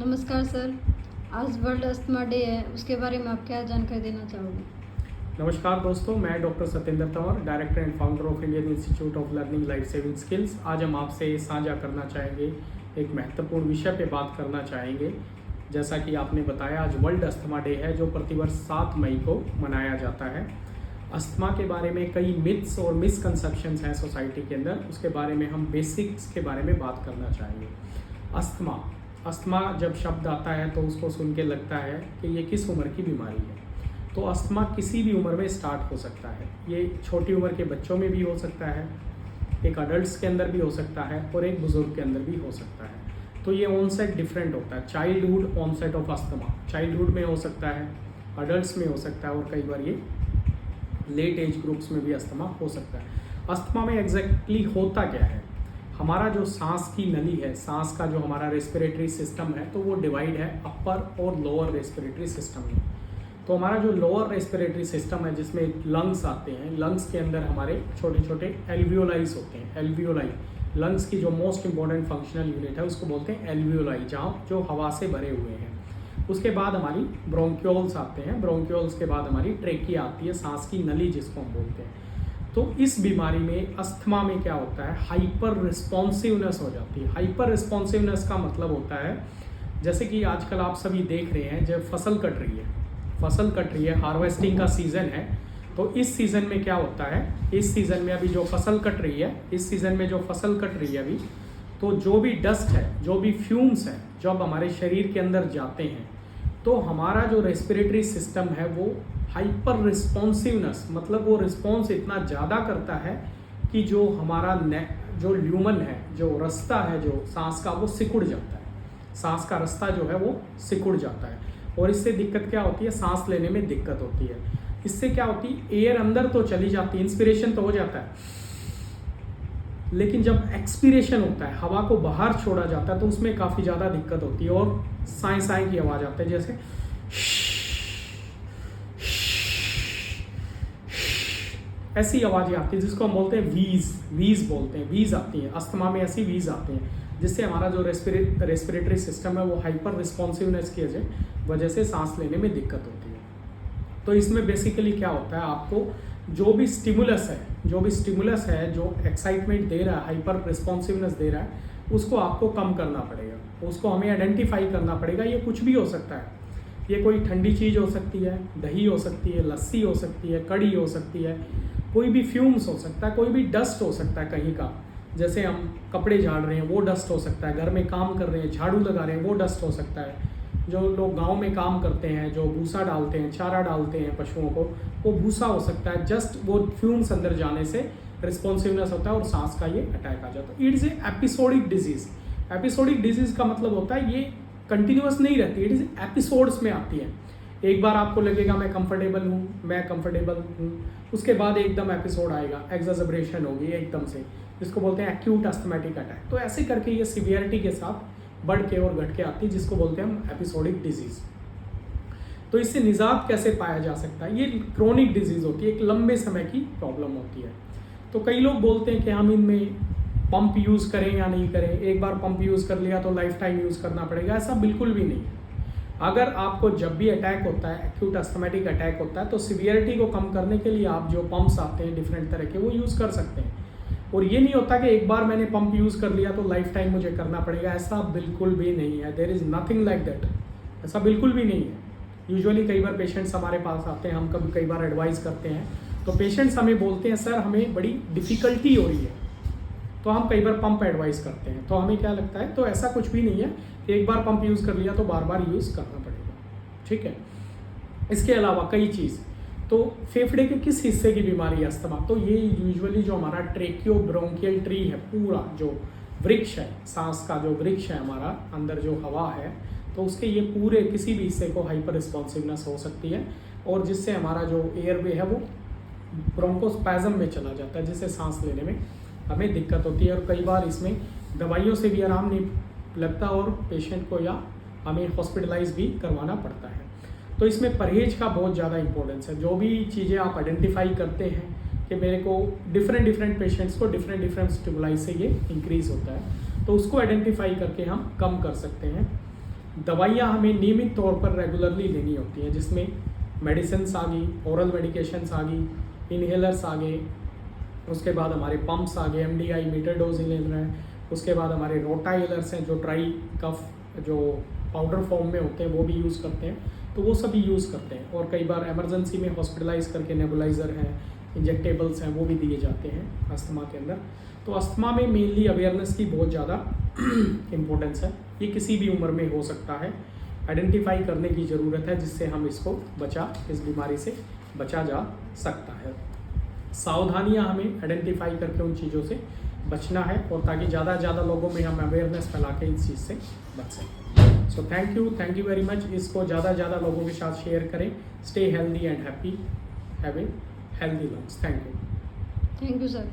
नमस्कार सर। आज world asthma day है, उसके बारे में आप क्या जानकारी देना चाहोगे? नमस्कार दोस्तों, मैं doctor Satyendra Tanwar, director and founder of Indian institute of learning life saving skills. आज हम आपसे साझा करना चाहेंगे, एक महत्वपूर्ण विषय पे बात करना चाहेंगे। जैसा कि आपने बताया, आज वर्ल्ड अस्थमा डे है जो प्रतिवर्ष 7 मई को मनाया जाता है। अस्थमा के बारे में कई मिथ्स और मिसकंसेप्शंस हैं सोसाइटी के अंदर, उसके बारे में हम बेसिक्स के बारे में बात करना चाहेंगे। अस्थमा जब शब्द आता है तो उसको सुन के लगता है कि ये किस उम्र की बीमारी है। तो अस्थमा किसी भी उम्र में स्टार्ट हो सकता है। ये छोटी उम्र के बच्चों में भी हो सकता है, एक अडल्ट्स के अंदर भी हो सकता है और एक बुजुर्ग के अंदर भी हो सकता है। तो ये ऑनसेट डिफरेंट होता है। Childhood onset of asthma childhood में हो सकता है, अडल्ट्स में हो सकता है और कई बार ये लेट एज ग्रुप्स में भी अस्थमा हो सकता है। अस्थमा में एग्जैक्टली होता क्या है? हमारा जो सांस की नली है, सांस का जो हमारा रेस्पिरेटरी सिस्टम है, तो वो डिवाइड है अपर और लोअर रेस्पिरेटरी सिस्टम में। तो हमारा जो लोअर रेस्पिरेटरी सिस्टम है, जिसमें लंग्स आते हैं, लंग्स के अंदर हमारे छोटे छोटे एल्वियोलाइज होते हैं। एल्वियोलाई लंग्स की जो मोस्ट इंपॉर्टेंट फंक्शनल यूनिट है, उसको बोलते हैं एल्वियोलाई, जहाँ जो हवा से भरे हुए हैं। उसके बाद हमारी ब्रोंक्यूल्स आते हैं। ब्रोंक्यूल्स के बाद हमारी ट्रेकिया आती है, सांस की नली जिसको हम बोलते हैं। तो इस बीमारी में, अस्थमा में क्या होता है, हाइपर रिस्पॉन्सिवनेस हो जाती है। हाइपर रिस्पॉन्सिवनेस का मतलब होता है, जैसे कि आजकल आप सभी देख रहे हैं, जब फसल कट रही है, हार्वेस्टिंग का सीज़न है। तो इस सीज़न में क्या होता है, इस सीज़न में अभी जो फसल कट रही है, अभी, तो जो भी डस्ट है, जो भी फ्यूम्स हैं, जब हमारे शरीर के अंदर जाते हैं, तो हमारा जो रेस्पिरेटरी सिस्टम है वो हाइपर रिस्पॉन्सिवनेस, मतलब वो रिस्पॉन्स इतना ज़्यादा करता है कि जो हमारा जो ल्यूमन है, जो रास्ता है जो सांस का, वो सिकुड़ जाता है। सांस का रास्ता जो है वो सिकुड़ जाता है और इससे दिक्कत क्या होती है, सांस लेने में दिक्कत होती है। इससे क्या होती है, एयर अंदर तो चली जाती है, इंस्पिरेशन तो हो जाता है, लेकिन जब एक्सपीरेशन होता है, हवा को बाहर छोड़ा जाता है, तो उसमें काफ़ी ज़्यादा दिक्कत होती है और साए साए की आवाज़ आती है, जैसे ऐसी आवाज़ें आती है, जिसको हम बोलते हैं वीज बोलते हैं। वीज आती हैं अस्थमा में, ऐसी वीज आती हैं, जिससे हमारा जो रेस्पिरेटरी सिस्टम है वो हाइपर रिस्पॉन्सिवनेस की वजह से सांस लेने में दिक्कत होती है। तो इसमें बेसिकली क्या होता है, आपको जो भी स्टिमुलस है, जो एक्साइटमेंट दे रहा है, हाइपर रिस्पॉन्सिवनेस दे रहा है, उसको आपको कम करना पड़ेगा, उसको हमें आइडेंटिफाई करना पड़ेगा। ये कुछ भी हो सकता है, ये कोई ठंडी चीज़ हो सकती है, दही हो सकती है, लस्सी हो सकती है, कड़ी हो सकती है, कोई भी फ्यूम्स हो सकता है, कोई भी डस्ट हो सकता है कहीं का, जैसे हम कपड़े झाड़ रहे हैं वो डस्ट हो सकता है, घर में काम कर रहे हैं, झाड़ू लगा रहे हैं वो डस्ट हो सकता है, जो लोग गांव में काम करते हैं, जो भूसा डालते हैं, चारा डालते हैं पशुओं को, वो भूसा हो सकता है। जस्ट वो फ्यूम्स अंदर जाने से रिस्पॉन्सिवनेस होता है और सांस का ये अटैक आ जाता है। It is a episodic disease. Episodic disease का मतलब होता है ये कंटिन्यूस नहीं रहती, इट इज़ एपिसोड्स में आती है। एक बार आपको लगेगा मैं कंफर्टेबल हूँ, उसके बाद एकदम एपिसोड आएगा, एक्सैजरेशन होगी एकदम से, जिसको बोलते हैं एक्यूट अस्थमैटिक अटैक। तो ऐसे करके ये सीवियरिटी के साथ बढ़ के और घट के आती है, जिसको बोलते हैं हम एपिसोडिक डिजीज़। तो इससे निजात कैसे पाया जा सकता है? ये क्रोनिक डिजीज़ होती है, एक लंबे समय की प्रॉब्लम होती है। तो कई लोग बोलते हैं कि हम इनमें पंप यूज़ करें या नहीं करें, एक बार पंप यूज़ कर लिया तो लाइफ टाइम यूज़ करना पड़ेगा। ऐसा बिल्कुल भी नहीं है। अगर आपको जब भी अटैक होता है, एक्यूट अस्थमैटिक अटैक होता है, तो सीवियरिटी को कम करने के लिए आप जो पंप्स आते हैं डिफरेंट तरह के, वो यूज़ कर सकते हैं। और ये नहीं होता कि एक बार मैंने पंप यूज़ कर लिया तो लाइफ टाइम मुझे करना पड़ेगा, ऐसा बिल्कुल भी नहीं है। There is nothing like that, ऐसा बिल्कुल भी नहीं है। यूजुअली कई बार पेशेंट्स हमारे पास आते हैं, हम कई बार एडवाइस करते हैं, तो पेशेंट्स हमें बोलते हैं सर हमें बड़ी डिफ़िकल्टी हो रही है, तो हम कई बार पंप एडवाइस करते हैं। तो हमें क्या लगता है, तो ऐसा कुछ भी नहीं है कि एक बार पंप यूज़ कर लिया तो बार बार यूज़ करना पड़ेगा, ठीक है। इसके अलावा कई चीज़, तो फेफड़े के किस हिस्से की बीमारी है अस्थमा? तो ये यूजुअली जो हमारा ट्रेकियोब्रोंकियल ट्री है, पूरा जो वृक्ष है, सांस का जो वृक्ष है हमारा, अंदर जो हवा है, तो उसके ये पूरे किसी भी हिस्से को हाइपर रिस्पॉन्सिवनेस हो सकती है, और जिससे हमारा जो एयरवे है वो ब्रोंकोस्पैज्म में चला जाता है, जिससे सांस लेने में हमें दिक्कत होती है। और कई बार इसमें दवाइयों से भी आराम नहीं लगता और पेशेंट को या हमें हॉस्पिटलाइज भी करवाना पड़ता है। तो इसमें परहेज का बहुत ज़्यादा इंपॉर्टेंस है। जो भी चीज़ें आप आइडेंटिफाई करते हैं कि मेरे को डिफरेंट पेशेंट्स को डिफरेंट स्टिमुलाई से ये इंक्रीज़ होता है, तो उसको आइडेंटिफाई करके हम कम कर सकते हैं। दवाइयाँ हमें नियमित तौर पर रेगुलरली लेनी होती हैं, जिसमें मेडिसिन आ गई, ओरल मेडिकेशंस आ गई, इनहेलर्स आ गए, उसके बाद हमारे पंप्स आ गए, MDI मीटर डोज इनहेलर है, उसके बाद हमारे रोटाइलर्स हैं जो ड्राई कफ जो पाउडर फॉर्म में होते हैं वो भी यूज़ करते हैं, तो वो सभी यूज़ करते हैं। और कई बार इमरजेंसी में हॉस्पिटलाइज करके नेबुलाइज़र हैं, इंजेक्टेबल्स हैं, वो भी दिए जाते हैं अस्थमा के अंदर। तो अस्थमा में मेनली अवेयरनेस की बहुत ज़्यादा इम्पोर्टेंस है। ये किसी भी उम्र में हो सकता है, आइडेंटिफाई करने की ज़रूरत है, जिससे हम इसको इस बीमारी से बचा जा सकता है। सावधानियां हमें आइडेंटिफाई करके उन चीज़ों से बचना है, और ताकि ज़्यादा से ज़्यादा लोगों में हम अवेयरनेस फैला के इस चीज़ से बच सकें। So thank you very much. इसको ज़्यादा से ज़्यादा लोगों के साथ शेयर करें। Stay healthy and happy, have a healthy lungs. Thank you sir.